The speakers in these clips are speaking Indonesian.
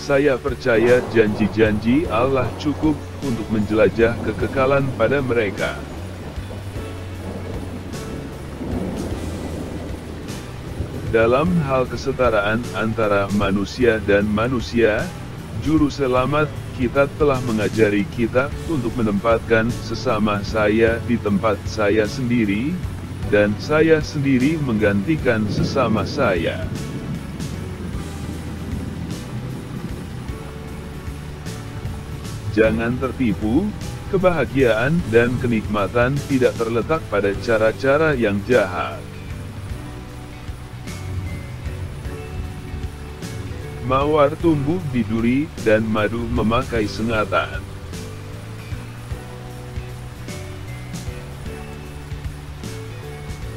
Saya percaya janji-janji Allah cukup untuk menjelajah kekekalan pada mereka. Dalam hal kesetaraan antara manusia dan manusia, Juru Selamat kita telah mengajari kita untuk menempatkan sesama saya di tempat saya sendiri, dan saya sendiri menggantikan sesama saya. Jangan tertipu, kebahagiaan dan kenikmatan tidak terletak pada cara-cara yang jahat. Mawar tumbuh di duri, dan madu memakai sengatan.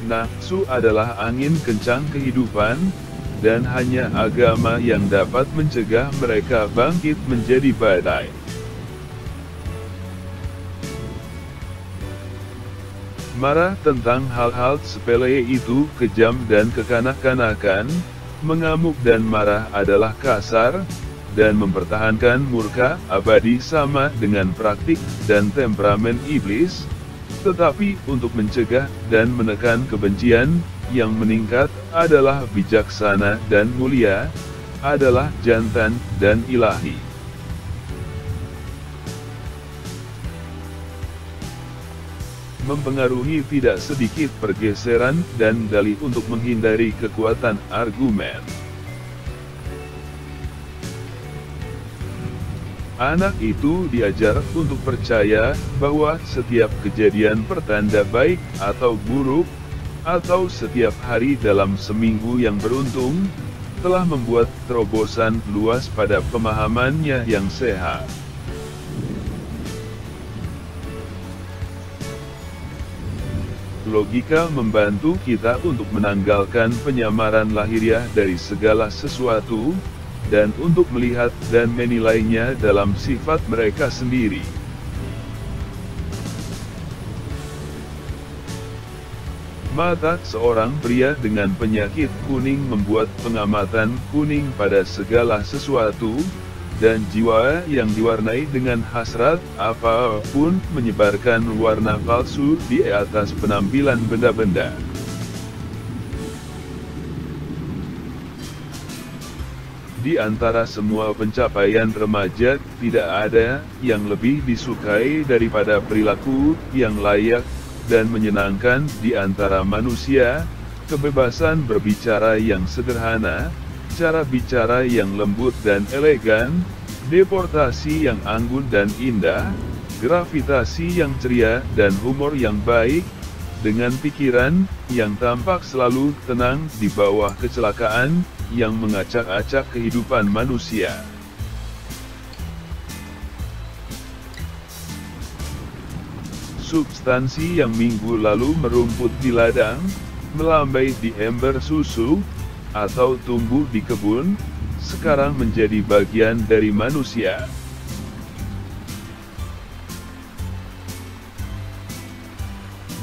Nafsu adalah angin kencang kehidupan, dan hanya agama yang dapat mencegah mereka bangkit menjadi badai. Marah tentang hal-hal sepele itu kejam dan kekanak-kanakan. Mengamuk dan marah adalah kasar, dan mempertahankan murka abadi sama dengan praktik dan temperamen iblis. Tetapi untuk mencegah dan menekan kebencian yang meningkat adalah bijaksana dan mulia, adalah jantan dan ilahi. Mempengaruhi tidak sedikit pergeseran dan dalih untuk menghindari kekuatan argumen. Anak itu diajar untuk percaya bahwa setiap kejadian pertanda baik atau buruk, atau setiap hari dalam seminggu yang beruntung, telah membuat terobosan luas pada pemahamannya yang sehat. Logika membantu kita untuk menanggalkan penyamaran lahiriah dari segala sesuatu, dan untuk melihat dan menilainya dalam sifat mereka sendiri. Mata seorang pria dengan penyakit kuning membuat pengamatan kuning pada segala sesuatu, dan jiwa yang diwarnai dengan hasrat apapun menyebarkan warna palsu di atas penampilan benda-benda. Di antara semua pencapaian remaja, tidak ada yang lebih disukai daripada perilaku yang layak dan menyenangkan di antara manusia, kebebasan berbicara yang sederhana, cara bicara yang lembut dan elegan, deportasi yang anggun dan indah, gravitasi yang ceria dan humor yang baik, dengan pikiran yang tampak selalu tenang di bawah kecelakaan yang mengacak-acak kehidupan manusia. Substansi yang minggu lalu merumput di ladang, melambai di ember susu, atau tumbuh di kebun, sekarang menjadi bagian dari manusia.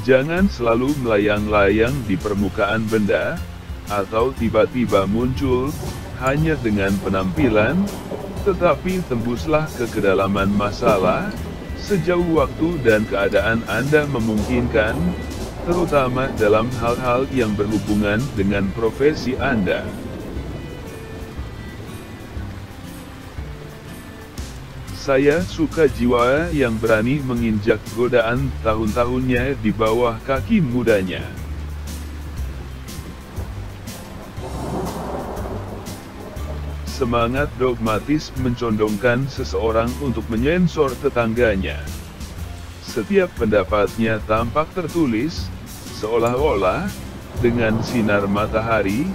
Jangan selalu melayang-layang di permukaan benda, atau tiba-tiba muncul, hanya dengan penampilan, tetapi tembuslah ke kedalaman masalah, sejauh waktu dan keadaan Anda memungkinkan, terutama dalam hal-hal yang berhubungan dengan profesi Anda. Saya suka jiwa yang berani menginjak godaan tahun-tahunnya di bawah kaki mudanya. Semangat dogmatis mencondongkan seseorang untuk menyensor tetangganya. Setiap pendapatnya tampak tertulis, seolah-olah, dengan sinar matahari,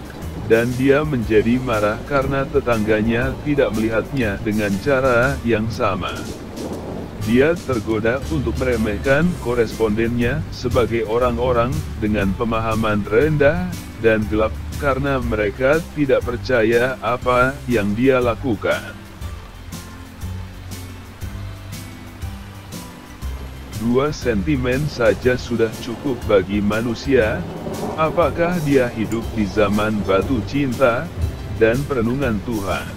dan dia menjadi marah karena tetangganya tidak melihatnya dengan cara yang sama. Dia tergoda untuk meremehkan korespondennya sebagai orang-orang dengan pemahaman rendah dan gelap karena mereka tidak percaya apa yang dia lakukan. Dua sentimen saja sudah cukup bagi manusia. Apakah dia hidup di zaman batu cinta dan perenungan Tuhan?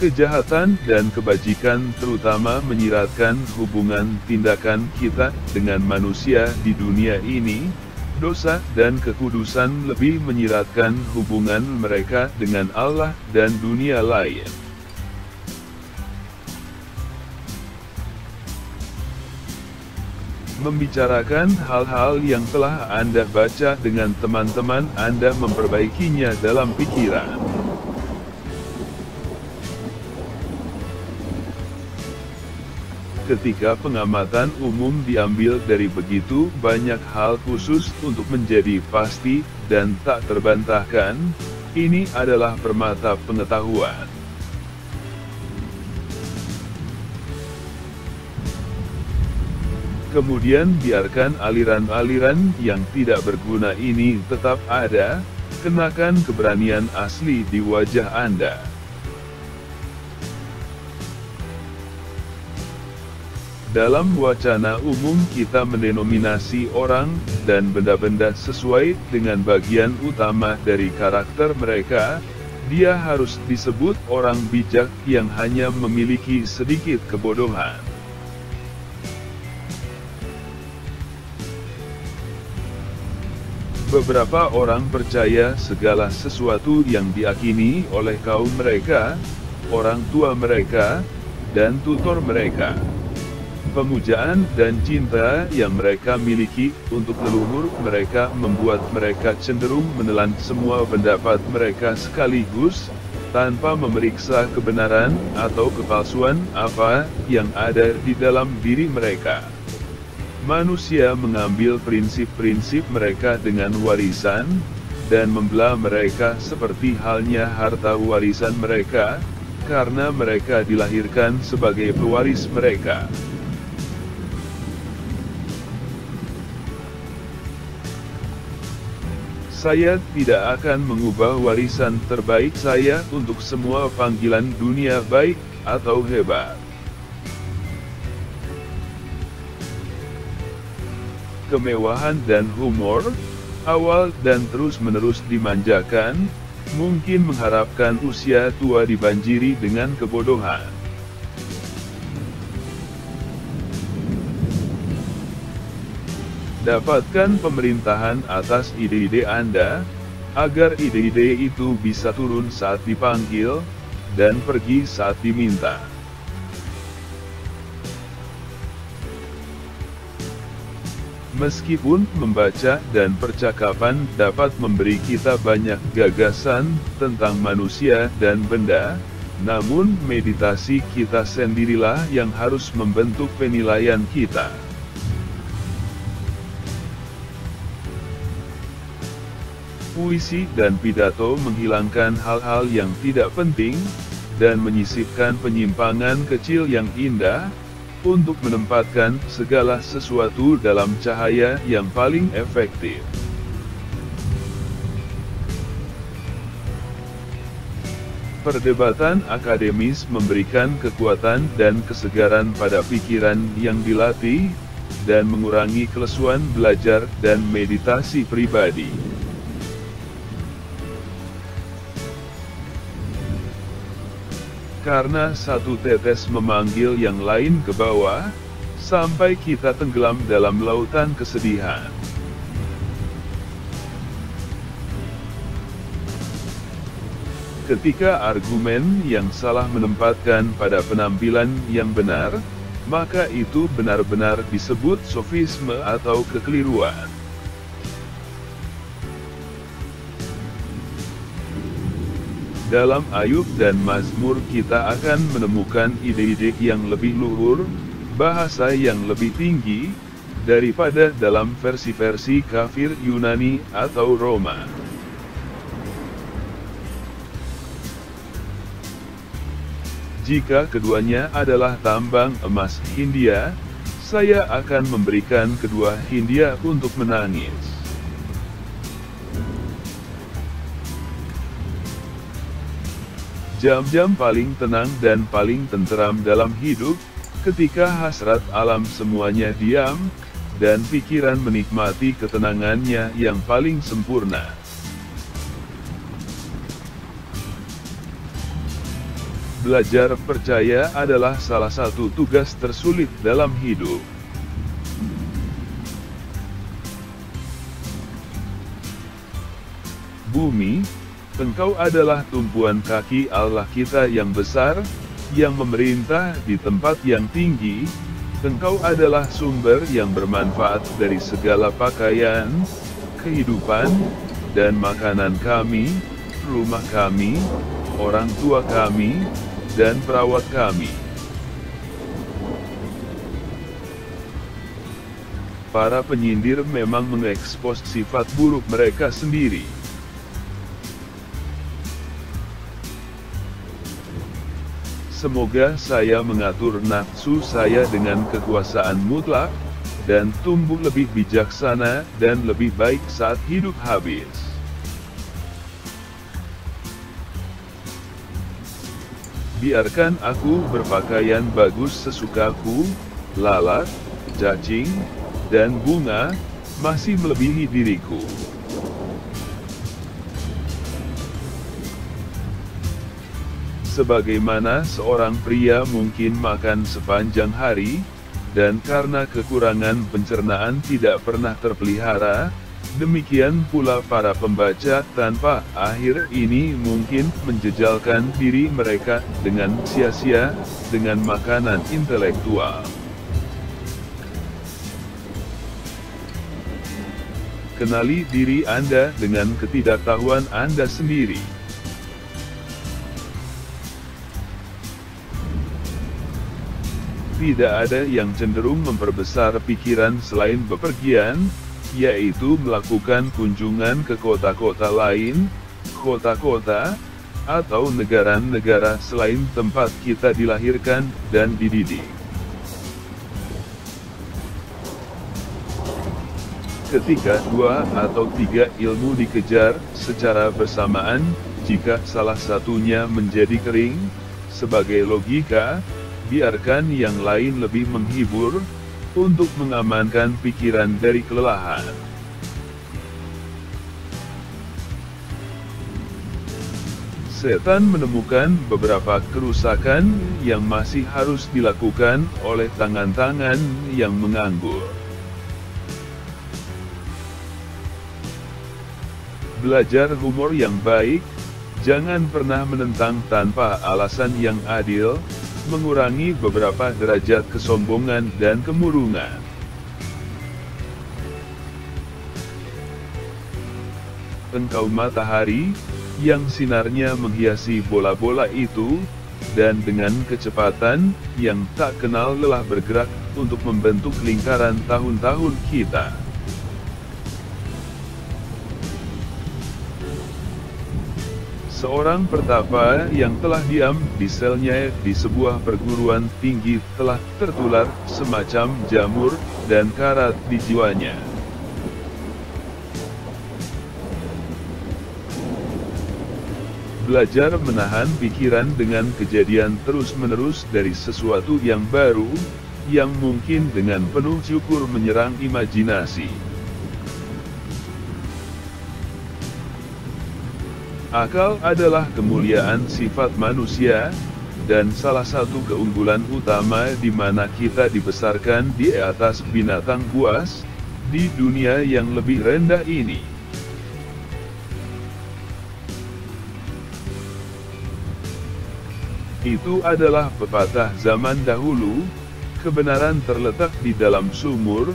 Kejahatan dan kebajikan terutama menyiratkan hubungan tindakan kita dengan manusia di dunia ini. Dosa dan kekudusan lebih menyiratkan hubungan mereka dengan Allah dan dunia lain. Membicarakan hal-hal yang telah Anda baca dengan teman-teman Anda, memperbaikinya dalam pikiran. Ketika pengamatan umum diambil dari begitu banyak hal khusus untuk menjadi pasti dan tak terbantahkan, ini adalah permata pengetahuan. Kemudian biarkan aliran-aliran yang tidak berguna ini tetap ada, kenakan keberanian asli di wajah Anda. Dalam wacana umum kita mendenominasi orang dan benda-benda sesuai dengan bagian utama dari karakter mereka. Dia harus disebut orang bijak yang hanya memiliki sedikit kebodohan. Beberapa orang percaya segala sesuatu yang diyakini oleh kaum mereka, orang tua mereka, dan tutor mereka. Pemujaan dan cinta yang mereka miliki untuk leluhur mereka membuat mereka cenderung menelan semua pendapat mereka sekaligus, tanpa memeriksa kebenaran atau kepalsuan apa yang ada di dalam diri mereka. Manusia mengambil prinsip-prinsip mereka dengan warisan, dan membelah mereka seperti halnya harta warisan mereka, karena mereka dilahirkan sebagai pewaris mereka. Saya tidak akan mengubah warisan terbaik saya untuk semua panggilan dunia baik atau hebat. Kemewahan dan humor, awal dan terus-menerus dimanjakan, mungkin mengharapkan usia tua dibanjiri dengan kebodohan. Dapatkan pemerintahan atas ide-ide Anda, agar ide-ide itu bisa turun saat dipanggil, dan pergi saat diminta. Meskipun membaca dan percakapan dapat memberi kita banyak gagasan tentang manusia dan benda, namun meditasi kita sendirilah yang harus membentuk penilaian kita. Puisi dan pidato menghilangkan hal-hal yang tidak penting, dan menyisipkan penyimpangan kecil yang indah, untuk menempatkan segala sesuatu dalam cahaya yang paling efektif. Perdebatan akademis memberikan kekuatan dan kesegaran pada pikiran yang dilatih, dan mengurangi kelesuan belajar dan meditasi pribadi. Karena satu tetes memanggil yang lain ke bawah, sampai kita tenggelam dalam lautan kesedihan. Ketika argumen yang salah menempatkan pada penampilan yang benar, maka itu benar-benar disebut sofisme atau kekeliruan. Dalam Ayub dan Mazmur kita akan menemukan ide-ide yang lebih luhur, bahasa yang lebih tinggi, daripada dalam versi-versi kafir Yunani atau Roma. Jika keduanya adalah tambang emas Hindia, saya akan memberikan kedua Hindia untuk menangis. Jam-jam paling tenang dan paling tenteram dalam hidup, ketika hasrat alam semuanya diam, dan pikiran menikmati ketenangannya yang paling sempurna. Belajar percaya adalah salah satu tugas tersulit dalam hidup. Bumi, Engkau adalah tumpuan kaki Allah kita yang besar, yang memerintah di tempat yang tinggi. Engkau adalah sumber yang bermanfaat dari segala pakaian, kehidupan, dan makanan kami, rumah kami, orang tua kami, dan perawat kami. Para penyindir memang mengekspos sifat buruk mereka sendiri. Semoga saya mengatur nafsu saya dengan kekuasaan mutlak, dan tumbuh lebih bijaksana dan lebih baik saat hidup habis. Biarkan aku berpakaian bagus sesukaku, lalat, cacing, dan bunga, masih melebihi diriku. Sebagaimana seorang pria mungkin makan sepanjang hari, dan karena kekurangan pencernaan tidak pernah terpelihara, demikian pula para pembaca tanpa akhir ini mungkin menjejalkan diri mereka dengan sia-sia, dengan makanan intelektual. Kenali diri Anda dengan ketidaktahuan Anda sendiri. Tidak ada yang cenderung memperbesar pikiran selain bepergian, yaitu melakukan kunjungan ke kota-kota lain, kota-kota, atau negara-negara selain tempat kita dilahirkan dan dididik. Ketika 2 atau 3 ilmu dikejar secara bersamaan, jika salah satunya menjadi kering, sebagai logika, biarkan yang lain lebih menghibur, untuk mengamankan pikiran dari kelelahan. Setan menemukan beberapa kerusakan yang masih harus dilakukan oleh tangan-tangan yang menganggur. Belajar humor yang baik, jangan pernah menentang tanpa alasan yang adil, mengurangi beberapa derajat kesombongan dan kemurungan. Engkau matahari, yang sinarnya menghiasi bola-bola itu, dan dengan kecepatan yang tak kenal lelah bergerak untuk membentuk lingkaran tahun-tahun kita. Seorang pertapa yang telah diam di selnya di sebuah perguruan tinggi telah tertular semacam jamur dan karat di jiwanya. Belajar menahan pikiran dengan kejadian terus-menerus dari sesuatu yang baru, yang mungkin dengan penuh syukur menyerang imajinasi. Akal adalah kemuliaan sifat manusia, dan salah satu keunggulan utama di mana kita dibesarkan di atas binatang buas, di dunia yang lebih rendah ini. Itu adalah pepatah zaman dahulu, kebenaran terletak di dalam sumur,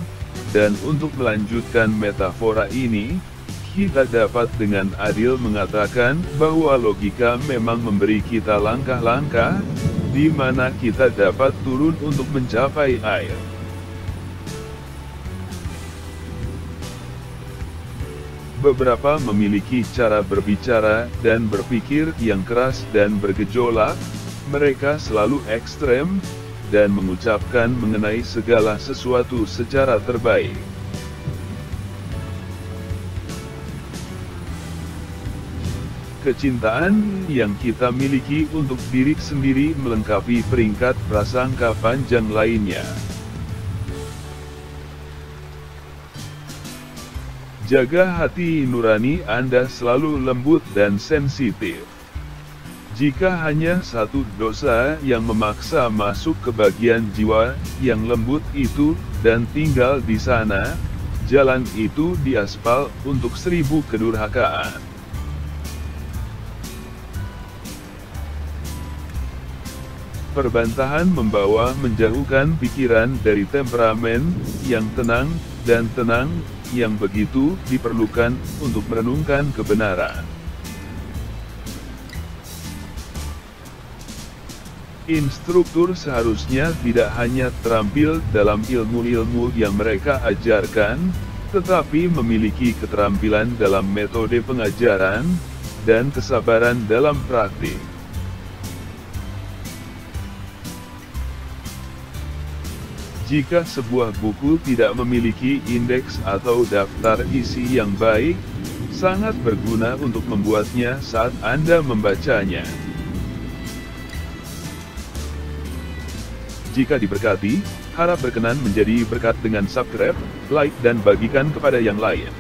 dan untuk melanjutkan metafora ini, kita dapat dengan adil mengatakan bahwa logika memang memberi kita langkah-langkah, di mana kita dapat turun untuk mencapai air. Beberapa memiliki cara berbicara dan berpikir yang keras dan bergejolak, mereka selalu ekstrem, dan mengucapkan mengenai segala sesuatu secara terbaik. Kecintaan yang kita miliki untuk diri sendiri melengkapi peringkat prasangka panjang lainnya. Jaga hati nurani Anda selalu lembut dan sensitif. Jika hanya satu dosa yang memaksa masuk ke bagian jiwa yang lembut itu dan tinggal di sana, jalan itu diaspal untuk 1000 kedurhakaan. Perbantahan membawa menjauhkan pikiran dari temperamen yang tenang dan tenang yang begitu diperlukan untuk merenungkan kebenaran. Instruktur seharusnya tidak hanya terampil dalam ilmu-ilmu yang mereka ajarkan, tetapi memiliki keterampilan dalam metode pengajaran, dan kesabaran dalam praktik. Jika sebuah buku tidak memiliki indeks atau daftar isi yang baik, sangat berguna untuk membuatnya saat Anda membacanya. Jika diberkati, harap berkenan menjadi berkat dengan subscribe, like dan bagikan kepada yang lain.